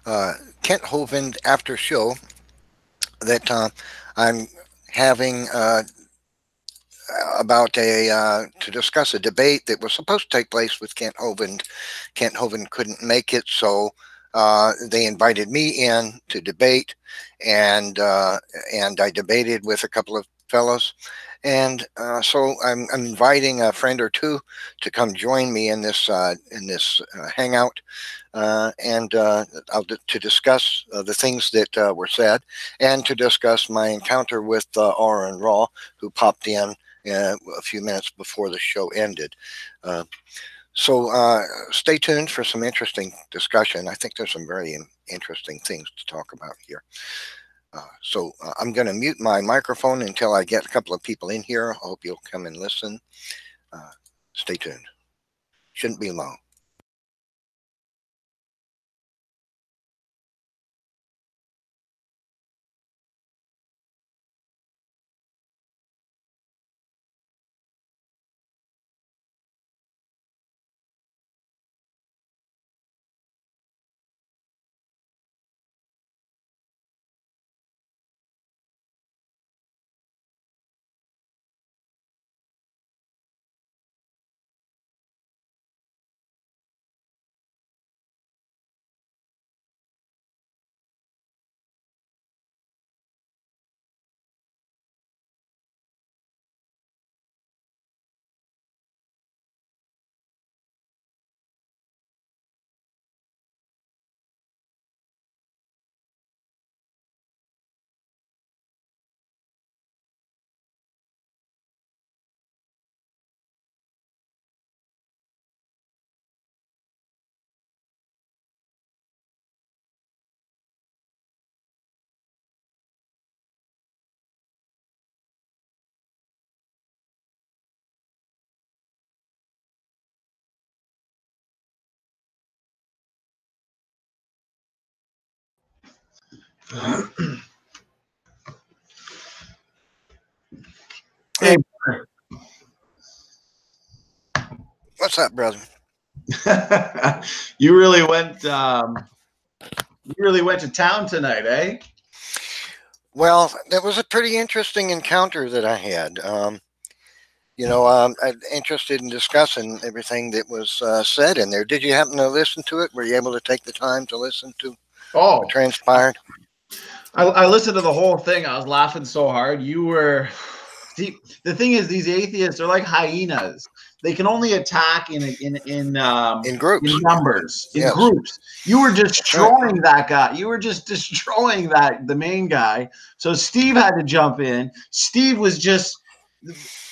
uh, Kent Hovind Aftershow that I'm having about to discuss a debate that was supposed to take place with Kent Hovind. Kent Hovind couldn't make it, so they invited me in to debate, and uh, and I debated with a couple of fellows. And so I'm inviting a friend or two to come join me in this hangout, and to discuss the things that were said, and to discuss my encounter with AronRa, who popped in a few minutes before the show ended. Uh, so stay tuned for some interesting discussion. I think there's some very interesting things to talk about here. I'm going to mute my microphone until I get a couple of people in here. I hope you'll come and listen. Uh, Stay tuned. Shouldn't be long. Hey, Hey, what's up, brother? you really went. You really went to town tonight, eh? Well, that was a pretty interesting encounter that I had. I'm interested in discussing everything that was said in there. Did you happen to listen to it? Were you able to take the time to listen to what Oh, I, transpired? I listened to the whole thing. I was laughing so hard. You were. See, the thing is, these atheists are like hyenas. They can only attack In in groups. numbers, in Yes, groups. You were that's right. destroying that guy. You were just destroying the main guy. So Steve had to jump in. Steve was just.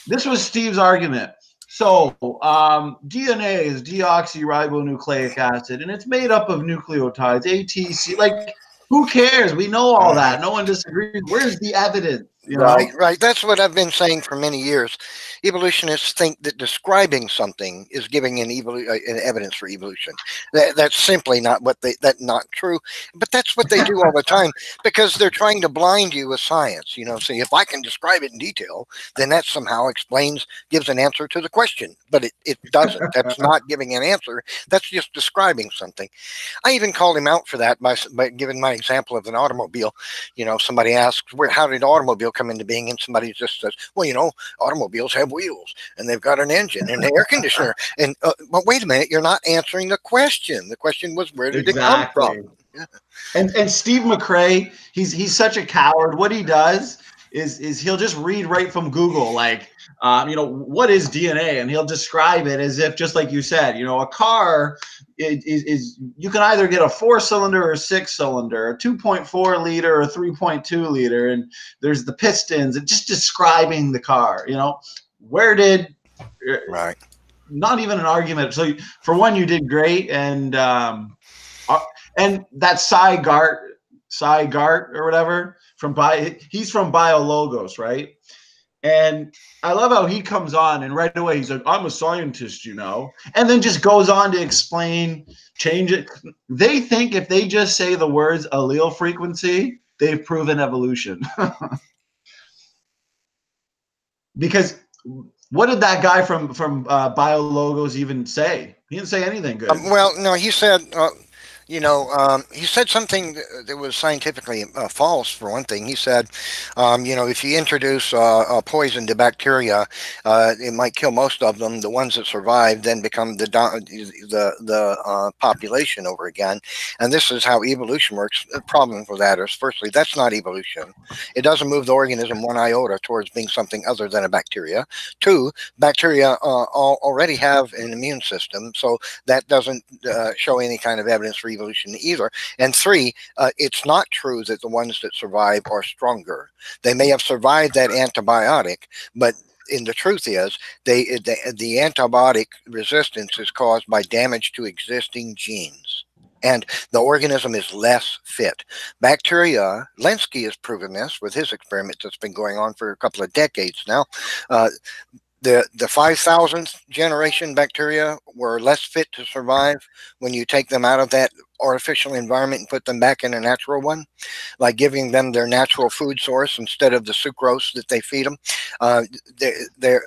This was Steve's argument. So DNA is deoxyribonucleic acid, and it's made up of nucleotides, ATC. Like, who cares? We know all Hmm. that. No one disagrees. Where's the evidence? You Right, know? right. That's what I've been saying for many years. Evolutionists think that describing something is giving an evidence for evolution. That's simply not what that's not true. But that's what they do all the time because they're trying to blind you with science. So if I can describe it in detail, then that somehow gives an answer to the question. But it doesn't. That's not giving an answer. That's just describing something. I even called him out for that by giving my example of an automobile. Somebody asks, how did automobile come into being? And somebody just says, well, automobiles have wheels and they've got an engine and an air conditioner. And but wait a minute, you're not answering the question. The question was, where did it come from? Exactly. And Steve McRae, he's such a coward. What he does is he'll just read right from Google, like, what is DNA, and he'll describe it as if, just like you said, a car is you can either get a 4-cylinder or 6-cylinder, a 2.4 liter or 3.2 liter, and there's the pistons, and just describing the car. Where did Right. not even an argument. So for one, you did great, uh, and that Cy Gart or whatever he's from BioLogos, right? And I love how he comes on and right away he's like, I'm a scientist, and then just goes on to explain, change it. They think if they just say the words allele frequency, they've proven evolution. Because what did that guy from BioLogos even say? He didn't say anything good. Well, no, he said. He said something that was scientifically false. For one thing, he said, if you introduce a poison to bacteria, it might kill most of them. The ones that survive then become the population over again. And this is how evolution works. The problem with that is, firstly, that's not evolution. It doesn't move the organism one iota towards being something other than a bacteria. Two, bacteria already have an immune system, so that doesn't show any kind of evidence for evolution either. And three, it's not true that the ones that survive are stronger. They may have survived that antibiotic, but the truth is, the antibiotic resistance is caused by damage to existing genes. And the organism is less fit. Bacteria, Lenski has proven this with his experiments that's been going on for a couple of decades now. Uh, the 5,000th generation bacteria were less fit to survive when you take them out of that artificial environment and put them back in a natural one, like giving them their natural food source instead of the sucrose that they feed them. Uh, they're,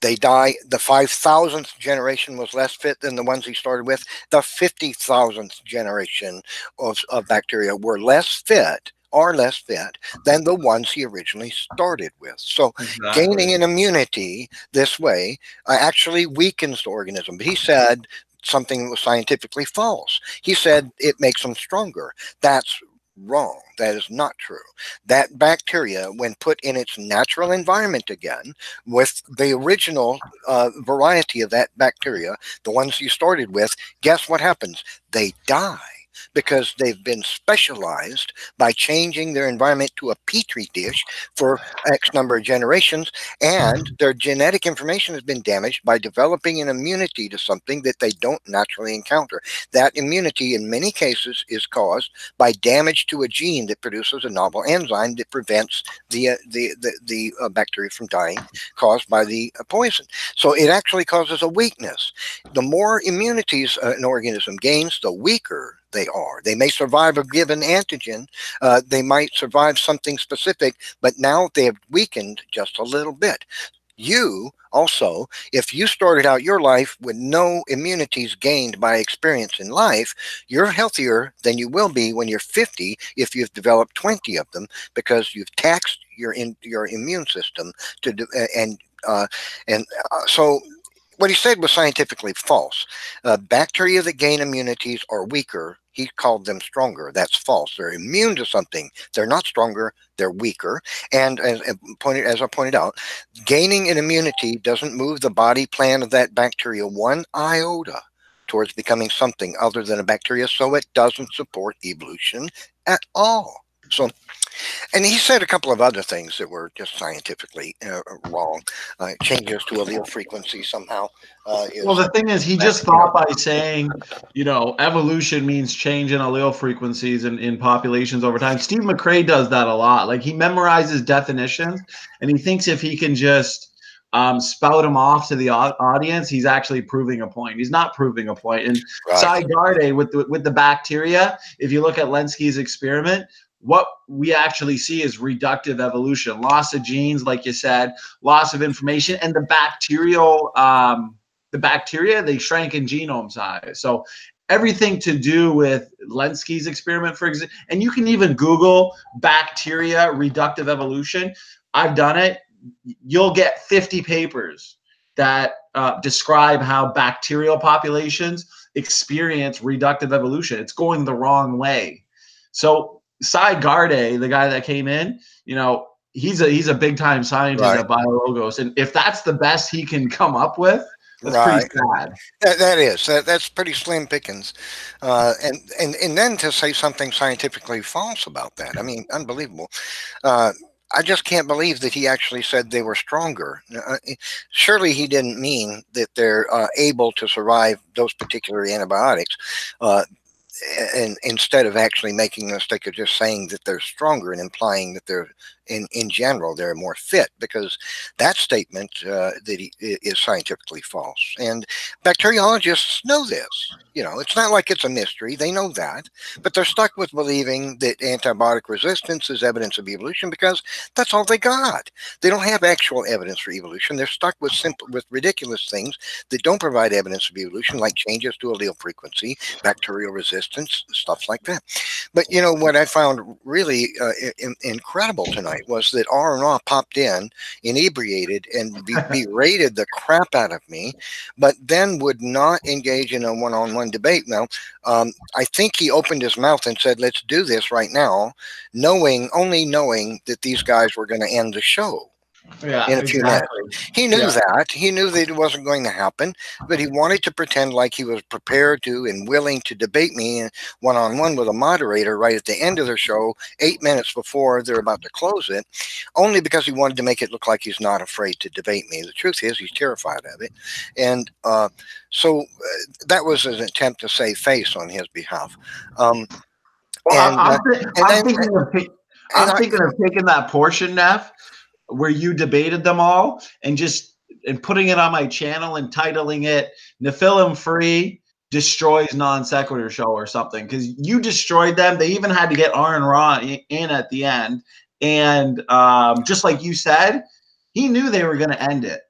they die. The 5,000th generation was less fit than the ones he started with. The 50,000th generation of bacteria were less fit, are less fit than the ones he originally started with. So Exactly. gaining an immunity this way actually weakens the organism. But he said something that was scientifically false. He said it makes them stronger. That's wrong. That is not true. That bacteria, when put in its natural environment again, with the original variety of that bacteria, the ones you started with, guess what happens? They die because they've been specialized by changing their environment to a petri dish for X number of generations, and their genetic information has been damaged by developing an immunity to something that they don't naturally encounter. That immunity, in many cases, is caused by damage to a gene that produces a novel enzyme that prevents the bacteria from dying caused by the poison. So it actually causes a weakness. The more immunities an organism gains, the weaker they are. They may survive a given antigen, they might survive something specific, but now they have weakened just a little bit. You also, if you started out your life with no immunities gained by experience in life, you're healthier than you will be when you're 50 if you've developed 20 of them because you've taxed your immune system to do, so what he said was scientifically false. Bacteria that gain immunities are weaker. He called them stronger. That's false. They're immune to something. They're not stronger. They're weaker. And as I pointed out, gaining an immunity doesn't move the body plan of that bacteria one iota towards becoming something other than a bacteria. So it doesn't support evolution at all. So, and he said a couple of other things that were just scientifically wrong. Changes to allele frequency somehow Well, is the thing is, he just thought by saying, evolution means change in allele frequencies in populations over time. Steve McRae does that a lot. Like, he memorizes definitions, and he thinks if he can just spout them off to the audience, he's actually proving a point. He's not proving a point. And right. Cy Garde with the bacteria, if you look at Lenski's experiment, what we actually see is reductive evolution, loss of genes, like you said, loss of information, and the bacteria, they shrank in genome size. So everything to do with Lenski's experiment, for example, and you can even Google bacteria reductive evolution. I've done it. You'll get 50 papers that describe how bacterial populations experience reductive evolution. It's going the wrong way. So Cy Garde, the guy that came in, he's a big time scientist Right. at BioLogos, and if that's the best he can come up with, that's pretty Right. sad. That's pretty slim pickings, and then to say something scientifically false about that. I mean, unbelievable. Uh, I just can't believe that he actually said they were stronger. Surely he didn't mean that they're able to survive those particular antibiotics. Uh, and instead of actually making the mistake of just saying that they're stronger and implying that they're in general, they're more fit, because that statement is scientifically false. And bacteriologists know this. It's not like it's a mystery. They know that, but they're stuck with believing that antibiotic resistance is evidence of evolution because that's all they got. They don't have actual evidence for evolution. They're stuck with ridiculous things that don't provide evidence of evolution, like changes to allele frequency, bacterial resistance, stuff like that. But what I found really incredible tonight was that AronRa popped in, inebriated, and berated the crap out of me, but then would not engage in a one-on-one debate. Now, I think he opened his mouth and said, "Let's do this right now," only knowing that these guys were going to end the show Yeah, in a few minutes. exactly. He knew Yeah. that. He knew that it wasn't going to happen, but he wanted to pretend like he was prepared to and willing to debate me one-on-one with a moderator right at the end of their show, 8 minutes before they're about to close it, only because he wanted to make it look like he's not afraid to debate me. The truth is, he's terrified of it. And so that was an attempt to save face on his behalf. Well, And and I'm then thinking of and I, taking that portion, Neff, where you debated them all, and putting it on my channel and titling it "Nephilim Free Destroys Non Sequitur Show" or something, because you destroyed them. They even had to get AronRa in at the end, and just like you said, he knew they were going to end it.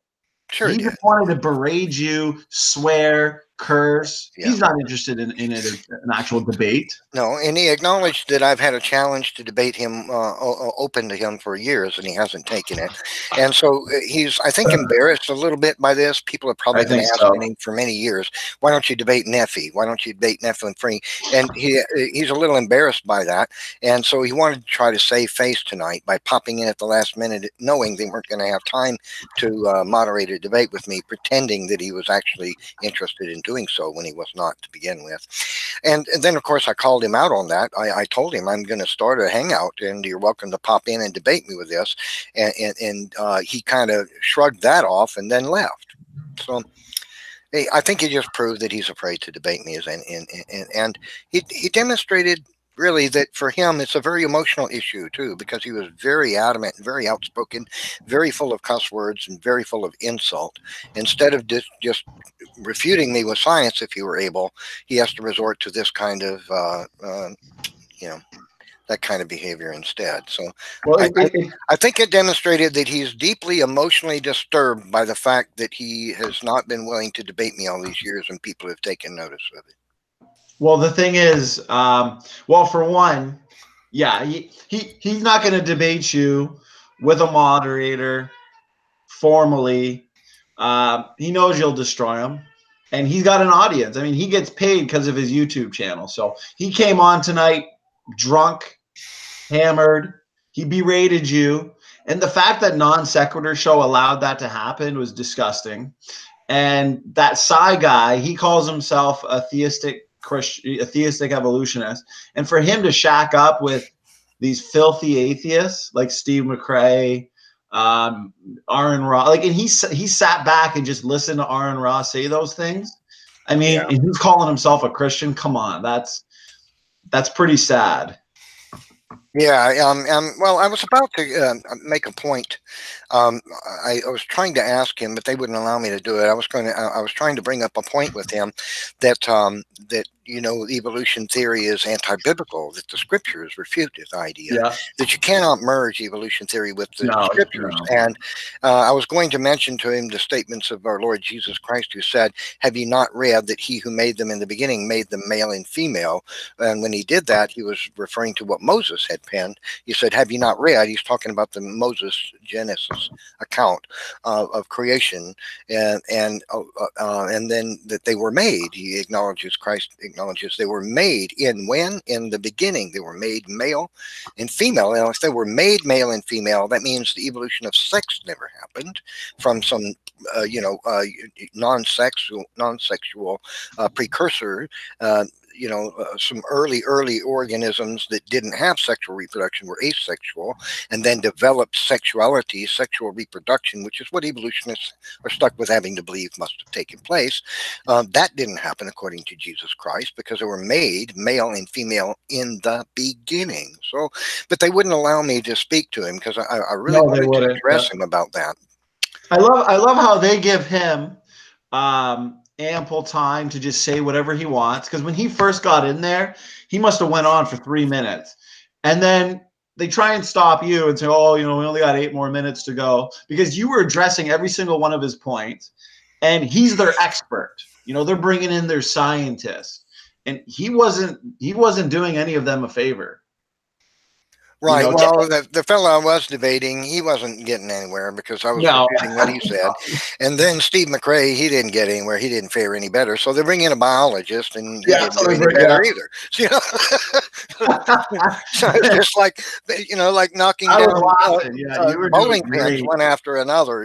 sure He did. just wanted to berate you, swear, curse. Yeah. He's not interested in an actual debate. No, and he acknowledged that I've had a challenge to debate him, open to him for years, and he hasn't taken it. And so he's, I think, embarrassed a little bit by this. People have I probably been think so. asking him for many years, "Why don't you debate Neffy? Why don't you debate Nephilim Free?" And he's a little embarrassed by that. And so he wanted to try to save face tonight by popping in at the last minute, knowing they weren't going to have time to moderate a debate with me, pretending that he was actually interested in doing so when he was not to begin with. And then, of course, I called him out on that. I told him I'm going to start a hangout, and you're welcome to pop in and debate me with this. And he kind of shrugged that off and then left. So hey, I think he just proved that he's afraid to debate me. And he demonstrated really that for him it's a very emotional issue too, because he was very adamant, very outspoken, very full of cuss words, and very full of insult. Instead of just refuting me with science, if he were able, he has to resort to this kind of you know that kind of behavior instead. So Well, I think it demonstrated that he's deeply emotionally disturbed by the fact that he has not been willing to debate me all these years, and people have taken notice of it. well, the thing is, well, for one, yeah, he's not going to debate you with a moderator formally. He knows you'll destroy him, and he's got an audience. I mean, he gets paid because of his YouTube channel. So he came on tonight drunk, hammered. He berated you, and the fact that Non Sequitur Show allowed that to happen was disgusting. And that Psi guy, he calls himself a theistic Christian, a theistic evolutionist, and for him to shack up with these filthy atheists like Steve McRae, AronRa, like, and he sat back and just listened to AronRa say those things. I mean, Yeah. and he's calling himself a Christian. Come on, that's pretty sad. Yeah, well, I was about to make a point. I was trying to ask him, but they wouldn't allow me to do it. I was trying to bring up a point with him that that evolution theory is anti-biblical. That the scriptures refute this idea. Yeah. That you cannot merge evolution theory with the No, scriptures. no. And I was going to mention to him the statements of our Lord Jesus Christ, who said, "Have you not read that He who made them in the beginning made them male and female?" And when he did that, he was referring to what Moses had penned. He said, "Have you not read?" He's talking about the Moses Genesis account of creation, and then that they were made. He acknowledges, Christ acknowledges, they were made in the beginning. They were made male and female. Now, if they were made male and female, that means the evolution of sex never happened from some non-sexual precursor. some early organisms that didn't have sexual reproduction were asexual, and then developed sexuality, sexual reproduction, which is what evolutionists are stuck with having to believe must have taken place. That didn't happen according to Jesus Christ, because they were made male and female in the beginning. So, but they wouldn't allow me to speak to him, because I really No, they wanted to wouldn't. address him about that. I love how they give him ample time to just say whatever he wants. Because when he first got in there, he must have went on for 3 minutes, and then they try and stop you and say, "Oh, we only got 8 more minutes to go," because you were addressing every single one of his points, and he's their expert. They're bringing in their scientist, and he wasn't doing any of them a favor. Right. Well, the fellow I was debating, he wasn't getting anywhere because I was No. refuting what he said. And then Steve McRae, he didn't get anywhere. He didn't fare any better. So they bring in a biologist, and he didn't do any better either. So it's just like, like knocking down bowling pins one after another,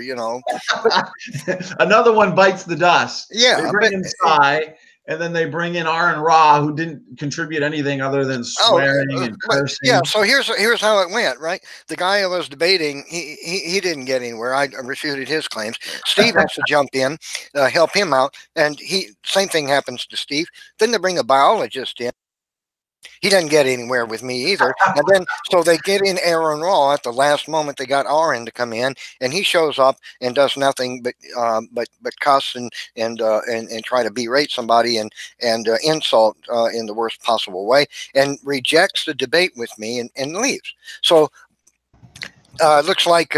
Another one bites the dust. Yeah. They bring in Cy, and then they bring in AronRa, who didn't contribute anything other than swearing and cursing. Yeah, so here's how it went, right? The guy I was debating, he didn't get anywhere. I refuted his claims. Steve has to jump in, help him out, and same thing happens to Steve. Then they bring a biologist in. He doesn't get anywhere with me either. And then, so they get in AronRa at the last moment. They got Aaron to come in, and he shows up and does nothing but cuss and try to berate somebody and insult in the worst possible way, and rejects the debate with me and leaves. So it looks like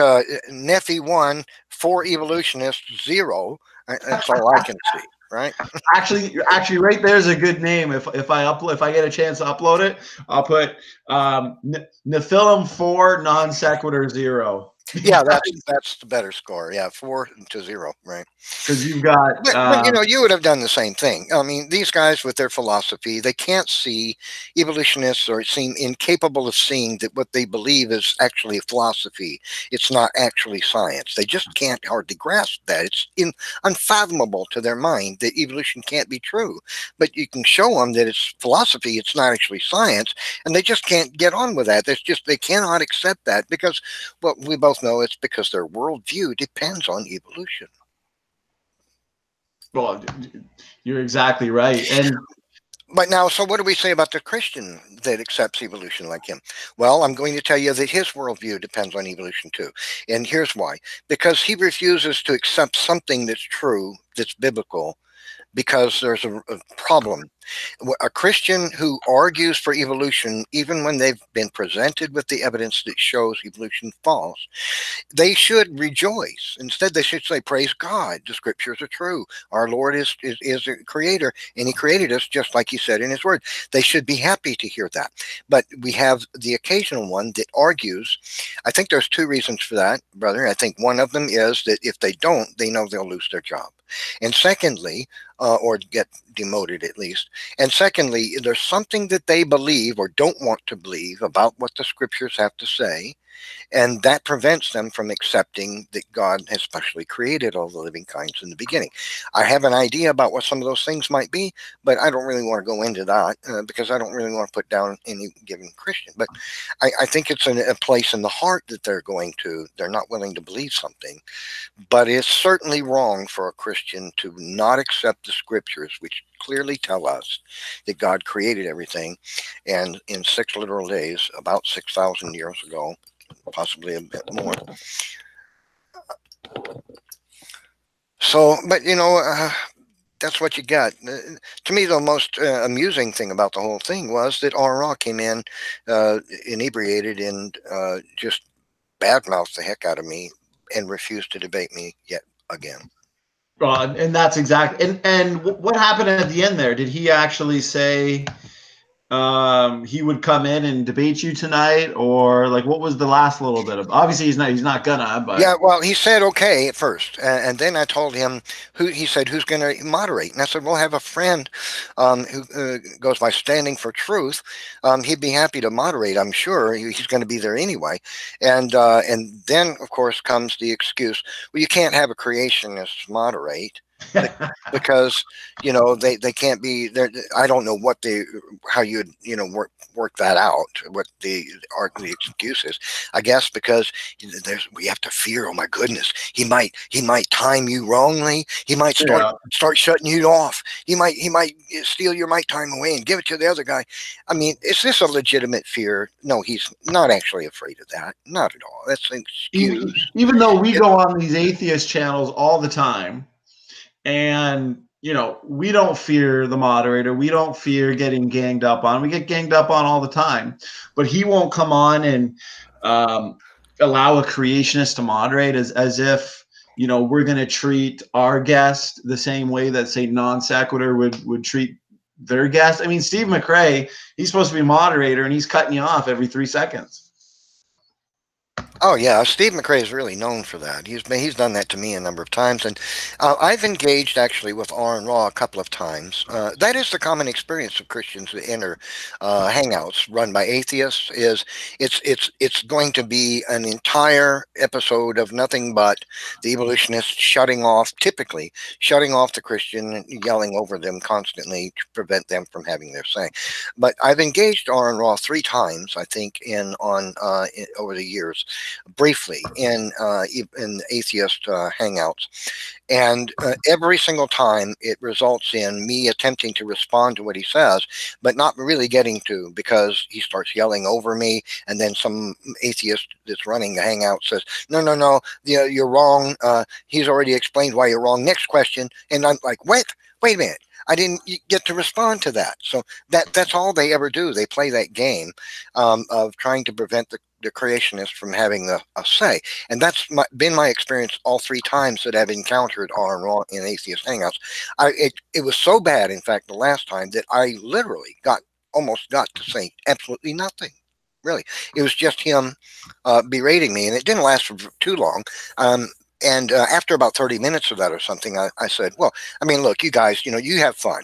Nephi 1, 4 evolutionists, 0. That's all I can see. Right. Actually, right there's a good name. If I get a chance to upload it, I'll put Nephilim 4 non sequitur 0. Yeah, that's the better score. Yeah, 4-0, right? Because you've got, but you would have done the same thing. I mean, these guys with their philosophy, they can't see, evolutionists or seem incapable of seeing that what they believe is actually a philosophy. It's not actually science. They just can't hardly grasp that. It's unfathomable to their mind that evolution can't be true. But you can show them that it's philosophy. It's not actually science, and they just can't get on with that. They cannot accept that because, well, we both know it's because their worldview depends on evolution. Well, you're exactly right. But now, so what do we say about the Christian that accepts evolution like him? Well, I'm going to tell you that his worldview depends on evolution too. And here's why. Because he refuses to accept something that's true, that's biblical, because there's a problem. A Christian who argues for evolution, even when they've been presented with the evidence that shows evolution false, they should rejoice. Instead, they should say, praise God, the scriptures are true. Our Lord is a creator, and he created us just like he said in his word. They should be happy to hear that. But we have the occasional one that argues. I think there's 2 reasons for that, brother. I think one of them is that if they don't, they know they'll lose their job. And secondly, or get demoted at least. And secondly, there's something that they believe or don't want to believe about what the scriptures have to say. And that prevents them from accepting that God has specially created all the living kinds in the beginning. I have an idea about what some of those things might be, but I don't really want to go into that because I don't really want to put down any given Christian. But I think it's a place in the heart that they're not willing to believe something. But it's certainly wrong for a Christian to not accept the scriptures, which clearly tell us that God created everything, and in 6 literal days, about 6,000 years ago, possibly a bit more. So, but that's what you got. To me, the most amusing thing about the whole thing was that AronRa came in inebriated and just badmouthed the heck out of me and refused to debate me yet again. And that's exactly. And what happened at the end there? Did he actually say he would come in and debate you tonight, or like what was the last little bit of? Obviously, he's not gonna. But yeah, well, he said okay at first, and then I told him he said who's going to moderate, and I said we'll have a friend who goes by Standing for Truth. He'd be happy to moderate. I'm sure he's going to be there anyway. And then of course comes the excuse, well, you can't have a creationist moderate. Be- because they can't be there. I don't know how you'd work that out, what the excuse is. I guess because we have to fear, oh my goodness, he might time you wrongly, he might Yeah. start shutting you off, he might steal your mic time away and give it to the other guy. I mean, is this a legitimate fear? No, he's not actually afraid of that, not at all. That's an excuse. Even though we go on these atheist channels all the time, and we don't fear the moderator, we don't fear getting ganged up on. We get ganged up on all the time, but he won't come on and allow a creationist to moderate as if we're going to treat our guest the same way that, say, Non Sequitur would treat their guest. I mean, Steve McRae, he's supposed to be moderator, and he's cutting you off every 3 seconds. Oh yeah, Steve McRae is really known for that. He's done that to me a number of times, and I've engaged actually with AronRa a couple of times. That is the common experience of Christians that enter hangouts run by atheists. Is it's going to be an entire episode of nothing but the evolutionists typically shutting off the Christian and yelling over them constantly to prevent them from having their say. But I've engaged AronRa 3 times, I think, over the years, briefly in atheist hangouts, and every single time it results in me attempting to respond to what he says, but not really getting to, because he starts yelling over me, and then some atheist that's running the hangout says, no, you're wrong. He's already explained why you're wrong. Next question. And I'm like, wait a minute. I didn't get to respond to that. So that's all they ever do. They play that game of trying to prevent the creationist from having a say. And that's been my experience all 3 times that I've encountered AronRa in atheist hangouts. It was so bad, in fact, the last time, that I literally almost got to say absolutely nothing. Really, it was just him berating me, and it didn't last for too long. And after about 30 minutes of that or something, I said, well, I mean, look, you guys, you have fun.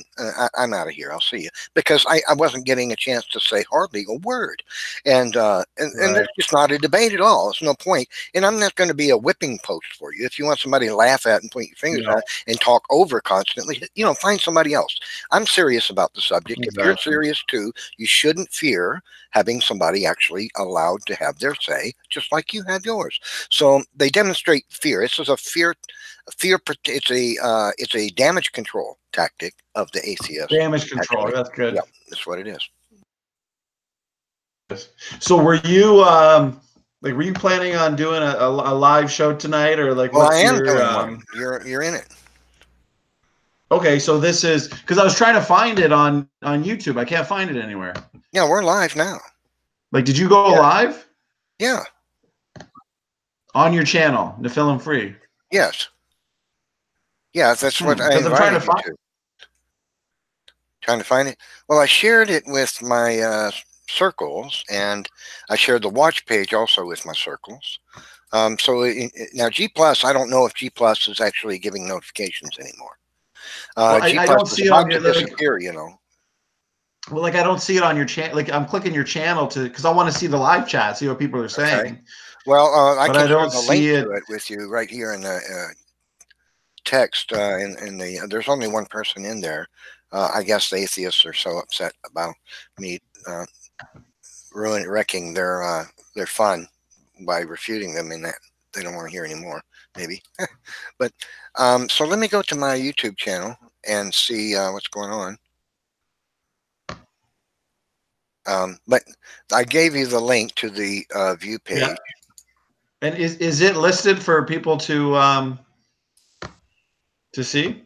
I'm out of here. I'll see you. Because I wasn't getting a chance to say hardly a word. And Right. it's just not a debate at all. It's no point. And I'm not going to be a whipping post for you. If you want somebody to laugh at and point your fingers at and talk over constantly, find somebody else. I'm serious about the subject. If you're Exactly. serious too, you shouldn't fear having somebody actually allowed to have their say, just like you have yours. So they demonstrate fear. This is a fear. It's a damage control tactic of the atheist. Damage control. Actually, That's good. yeah, that's what it is. So were you were you planning on doing a live show tonight, or like Well, I what's am your doing one. You're in it. Okay, so this is because I was trying to find it on YouTube. I can't find it anywhere. Yeah, we're live now. Like, did you go live? Yeah. On your channel, Nephilim Free? Yes. Yeah, that's what I Because I'm trying to invited you find. to. Trying to find it. Well, I shared it with my circles, and I shared the watch page also with my circles. Now G Plus, I don't know if G Plus is actually giving notifications anymore. Well, G I Plus don't is see it on about to your disappear. Well, like I don't see it on your channel. Like I'm clicking your channel because I want to see the live chat, see what people are saying. Okay. Well, I But can I share don't the link see it. to it with you right here in the text. In the there's only one person in there. I guess the atheists are so upset about me wrecking their fun by refuting them, in that they don't want to hear anymore. Maybe, but so let me go to my YouTube channel and see what's going on. But I gave you the link to the view page. Yeah. And is it listed for people to see?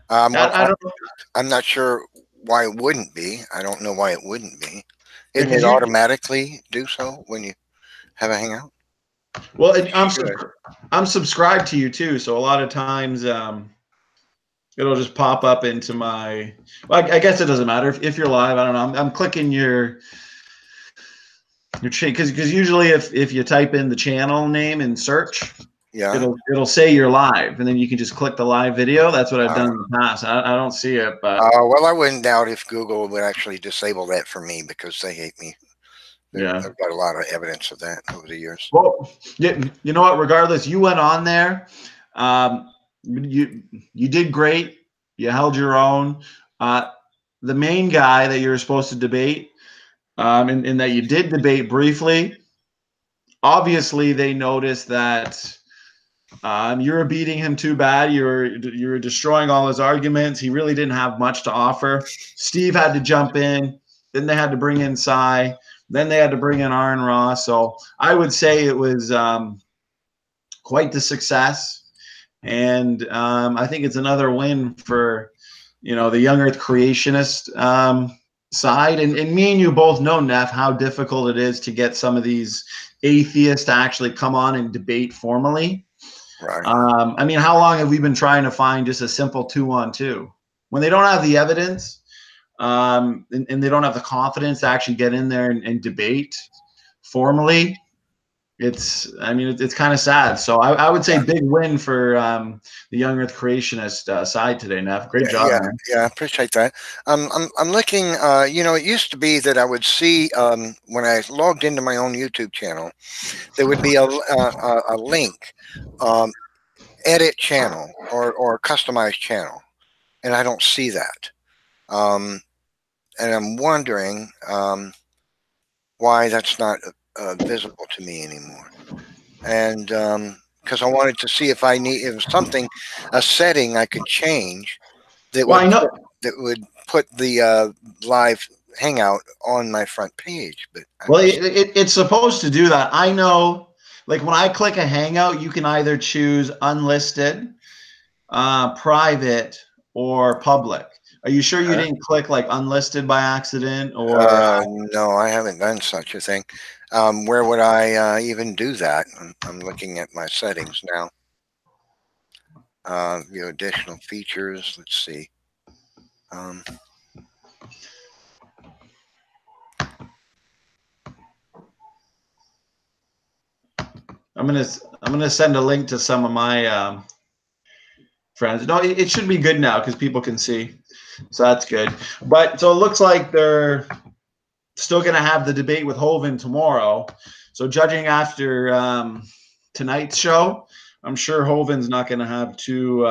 I don't know. I'm not sure why it wouldn't be. I don't know why it wouldn't be. Didn't Because it automatically do so when you have a hangout? Well, I'm subscribed to you too, so a lot of times it'll just pop up into my. Well, I guess it doesn't matter if you're live. I don't know. I'm clicking your because usually if you type in the channel name and search, Yeah. it'll say you're live, and then you can just click the live video. That's what I've done in the past. I don't see it, but well, I wouldn't doubt if Google would actually disable that for me, because they hate me. Yeah. I've got a lot of evidence of that over the years. Well, you know what? Regardless, you went on there. you did great. You held your own. The main guy that you were supposed to debate, and that you did debate briefly, obviously they noticed that you were beating him too bad. You were destroying all his arguments. He really didn't have much to offer. Steve had to jump in. Then they had to bring in Cy. Then they had to bring in AronRa. So I would say it was quite the success. And I think it's another win for, the young Earth creationist side. And me and you both know, Neff, how difficult it is to get some of these atheists to actually come on and debate formally. Right. I mean, how long have we been trying to find just a simple 2-on-2? When they don't have the evidence, and they don't have the confidence to actually get in there and debate formally, it's kind of sad. So I would say big win for the young Earth creationist side today, Neff. Great job, Yeah, man. yeah, I appreciate that. I'm looking. It used to be that I would see when I logged into my own YouTube channel, there would be a link, edit channel or customize channel, and I don't see that. And I'm wondering why that's not visible to me anymore. And because I wanted to see if it was something, a setting I could change that Well, would I know. put the live hangout on my front page, but I Well, don't. it's supposed to do that. I know. Like when I click a hangout, you can either choose unlisted, private, or public. Are you sure you didn't click like unlisted by accident or? No, I haven't done such a thing. Where would I even do that? I'm looking at my settings now. View additional features. Let's see. Um, I'm gonna send a link to some of my friends. No, it should be good now because people can see, so that's good. But so it looks like they're still gonna have the debate with Hovind tomorrow. So judging after tonight's show, I'm sure Hovind's not gonna have too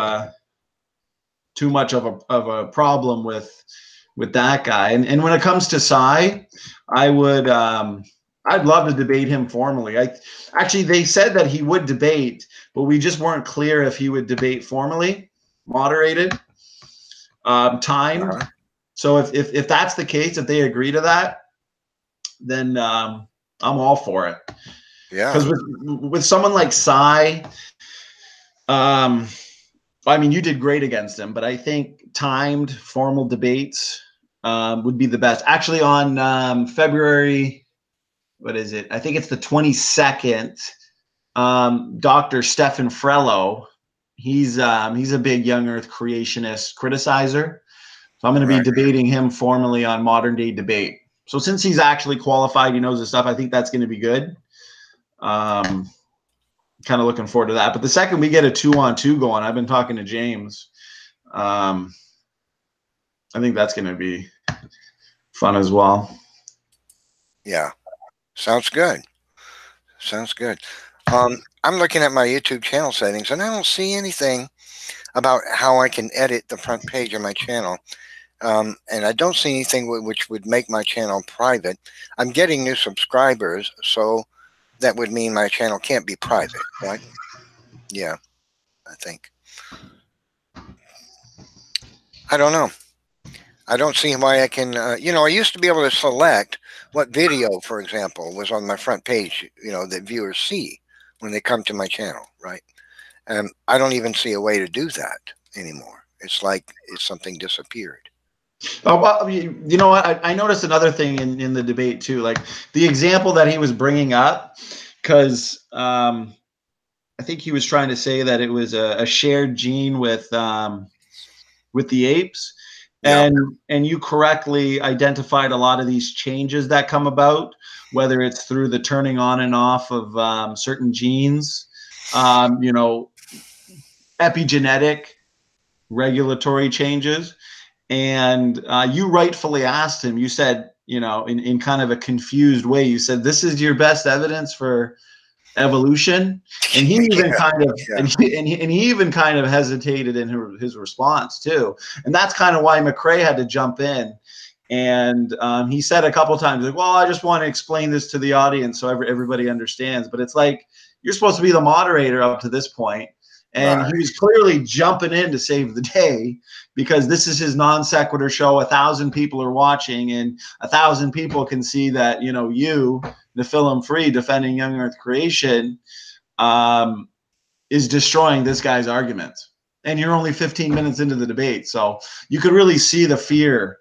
much of a problem with that guy. And when it comes to Cy, I would I'd love to debate him formally. Actually they said that he would debate, but we just weren't clear if he would debate formally, moderated, timed. So if that's the case, if they agree to that, then I'm all for it. yeah. Because with someone like Cy, I mean, you did great against him, but I think timed formal debates would be the best. Actually, on February, what is it? I think it's the 22nd. Dr. Stefan Frello, he's a big young Earth creationist criticizer. So I'm going to be debating him formally on modern day debate. So since he's actually qualified, he knows his stuff. I think that's going to be good. Kind of looking forward to that. But the second we get a 2-on-2 going, I've been talking to James. I think that's going to be fun as well. Yeah, sounds good. Sounds good. I'm looking at my YouTube channel settings, and I don't see anything about how I can edit the front page of my channel. And I don't see anything which would make my channel private. I'm getting new subscribers, so that would mean my channel can't be private, right? Yeah, I think. I don't know. I don't see why I can, I used to be able to select what video, for example, was on my front page, that viewers see when they come to my channel, right? And I don't even see a way to do that anymore. It's like something disappeared. Oh, well, you know what? I noticed another thing in the debate too, like the example that he was bringing up, because I think he was trying to say that it was a shared gene with the apes, Yep. and you correctly identified a lot of these changes that come about, whether it's through the turning on and off of certain genes, epigenetic regulatory changes. And you rightfully asked him, you said, in kind of a confused way, you said, this is your best evidence for evolution, and he even Yeah, kind of yeah. and he even kind of hesitated in his response too, and that's kind of why McRae had to jump in. And he said a couple times, like, well, I just want to explain this to the audience so everybody understands. But it's like, you're supposed to be the moderator up to this point. And Right. he was clearly jumping in to save the day, because this is his non sequitur show. 1,000 people are watching, and 1,000 people can see that, you, the film free defending young earth creation, is destroying this guy's argument. And you're only 15 minutes into the debate. So you could really see the fear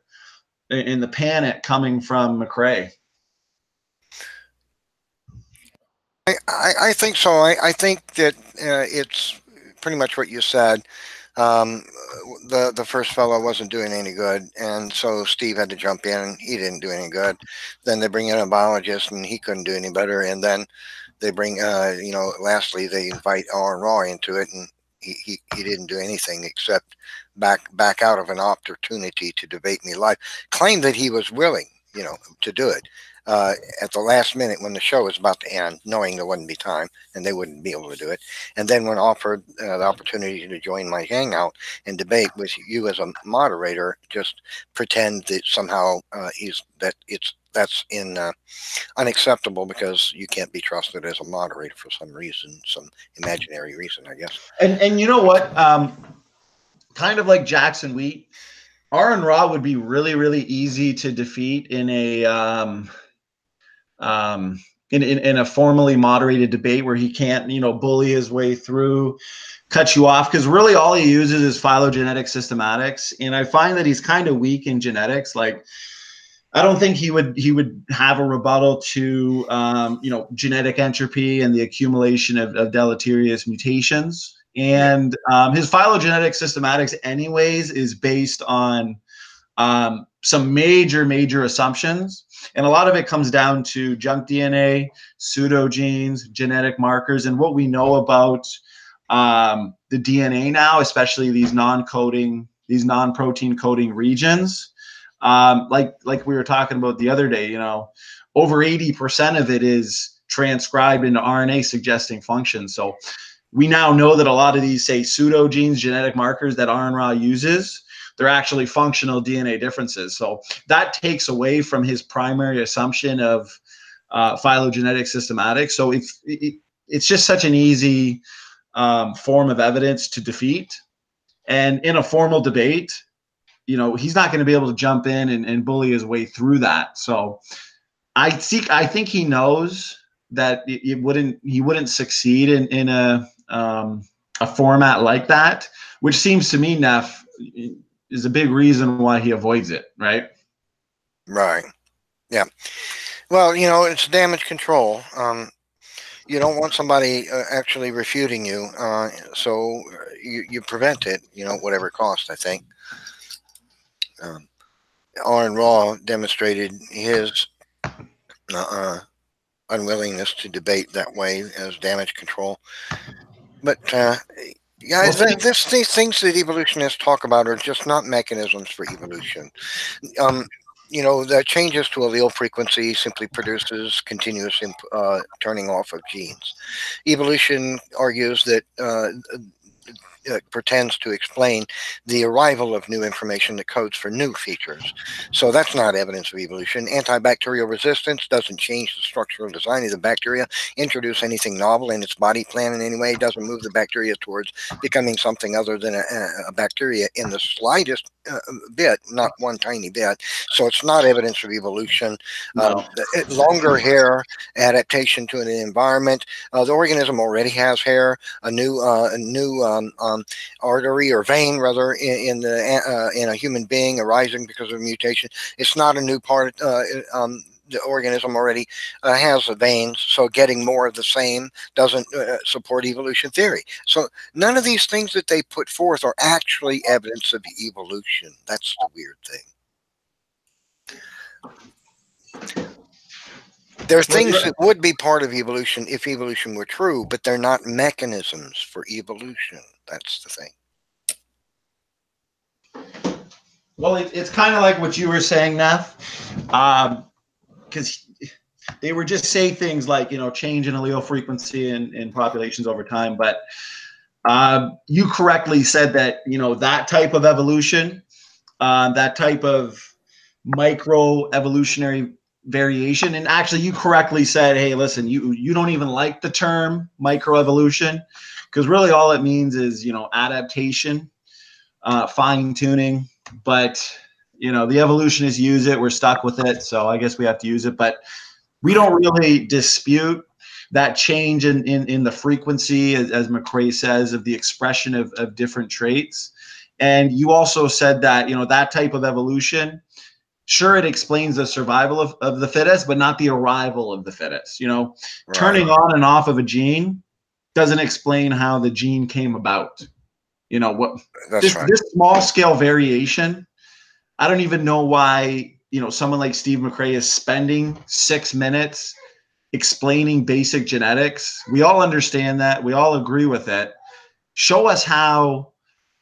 and the panic coming from McRae. I think so. I think that it's pretty much what you said. Um, the first fellow wasn't doing any good, and so Steve had to jump in, and he didn't do any good. Then they bring in a biologist, and he couldn't do any better. And then they bring, lastly they invite AronRa into it, and he didn't do anything except back out of an opportunity to debate me live. Claimed that he was willing, to do it at the last minute when the show was about to end, knowing there wouldn't be time and they wouldn't be able to do it. And then when offered the opportunity to join my hangout and debate with you as a moderator, just pretend that somehow that's unacceptable because you can't be trusted as a moderator for some reason, some imaginary reason, I guess. And you know what? Kind of like Jackson Wheat, AronRa would be really, really easy to defeat in a in a formally moderated debate where he can't, bully his way through, cut you off, because really all he uses is phylogenetic systematics, and I find that he's kind of weak in genetics. Like, I don't think he would have a rebuttal to genetic entropy and the accumulation of deleterious mutations. Yeah. And his phylogenetic systematics, anyways, is based on some major assumptions, and a lot of it comes down to junk DNA, pseudogenes, genetic markers, and what we know about the DNA now, especially these non-protein coding regions. Like we were talking about the other day, over 80% of it is transcribed into RNA suggesting function. So we now know that a lot of these, say, pseudogenes, genetic markers that AronRa uses, they're actually functional DNA differences. So that takes away from his primary assumption of phylogenetic systematics. So it's just such an easy form of evidence to defeat. And in a formal debate, he's not going to be able to jump in and bully his way through that. So I think he knows that he wouldn't succeed in a format like that, which seems to me, Neff, is a big reason why he avoids it, right? Right. Yeah. Well, it's damage control. You don't want somebody actually refuting you, so you prevent it, whatever it costs, I think. AronRa demonstrated his unwillingness to debate that way as damage control. But guys, these things that evolutionists talk about are just not mechanisms for evolution. The changes to allele frequency simply produces continuous turning off of genes. Evolution argues that pretends to explain the arrival of new information that codes for new features. So that's not evidence of evolution. Antibacterial resistance doesn't change the structural design of the bacteria, introduce anything novel in its body plan in any way, doesn't move the bacteria towards becoming something other than a bacteria in the slightest bit, not one tiny bit. So it's not evidence of evolution. No. Longer hair, adaptation to an environment. The organism already has hair. A new artery or vein, rather, in a human being arising because of a mutation. It's not a new part. The organism already has the veins, so getting more of the same doesn't support evolution theory. So none of these things that they put forth are actually evidence of evolution. That's the weird thing. There are things that would be part of evolution if evolution were true, but they're not mechanisms for evolution. That's the thing. Well, it's kind of like what you were saying, Neff, because they were just say things like, change in allele frequency in populations over time. But you correctly said that, that type of evolution, that type of micro evolutionary variation. And actually, you correctly said, hey, listen, you don't even like the term microevolution, because really all it means is, adaptation, fine tuning. But, the evolutionists use it. We're stuck with it. So I guess we have to use it. But we don't really dispute that change in the frequency, as McRae says, of the expression of different traits. And you also said that, that type of evolution, sure, it explains the survival of the fittest, but not the arrival of the fittest. Turning on and off of a gene doesn't explain how the gene came about. What this small scale variation, I don't even know why, someone like Steve McRae is spending 6 minutes explaining basic genetics. We all understand that. We all agree with it. Show us how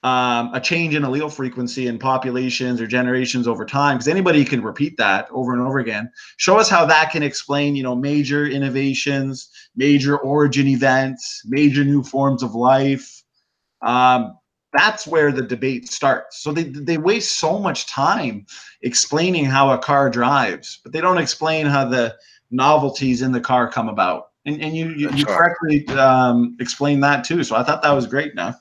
a change in allele frequency in populations or generations over time, because anybody can repeat that over and over again. Show us how that can explain, major innovations, major origin events, major new forms of life. That's where the debate starts. So they waste so much time explaining how a car drives, but they don't explain how the novelties in the car come about. And you correctly explained that too. So I thought that was great. Now.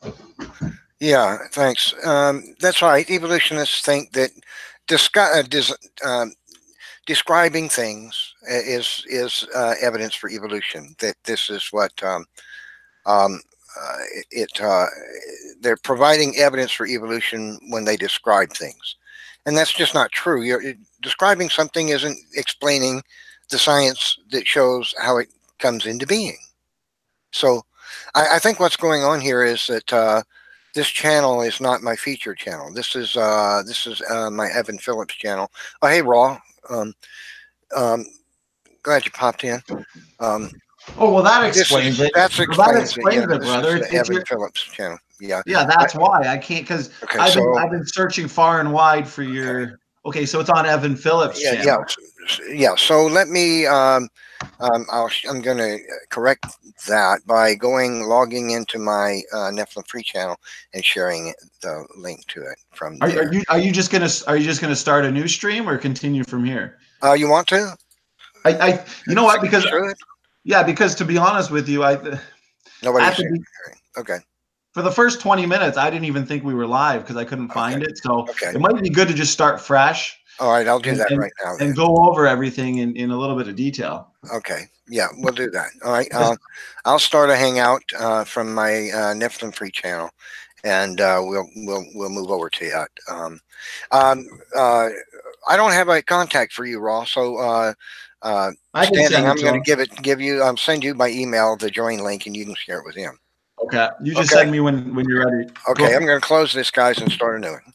Yeah, thanks. That's right. Evolutionists think that describing things is evidence for evolution. That this is what they're providing evidence for evolution when they describe things, and that's just not true. Describing something isn't explaining the science that shows how it comes into being. So, I think what's going on here is that. This channel is not my featured channel. This is my Evan Phillips channel. Oh, hey, Raw. Glad you popped in. Oh, well, that explains it. That explains it, brother. It's the Evan Phillips channel. Yeah. Yeah, that's why I can't, because I've been searring far and wide for your. Okay, so it's on Evan Phillips' channel. Yeah. So let me. I'm going to correct that by logging into my Nephilim Free channel and sharing the link to it from there. Are you just gonna start a new stream or continue from here? You want to? You know what? Because to be honest with you, nobody's okay. For the first 20 minutes, I didn't even think we were live because I couldn't find it. So it might be good to just start fresh. All right, I'll do that right now. And go over everything in a little bit of detail. Okay, yeah, we'll do that. All right, I'll start a hangout from my Nephilim Free channel, and we'll move over to that. I don't have a contact for you, Raw. So Standing, I'm going to send you by email the join link, and you can share it with him. Okay, you just send me when you're ready. Okay, I'm going to close this, guys, and start a new one.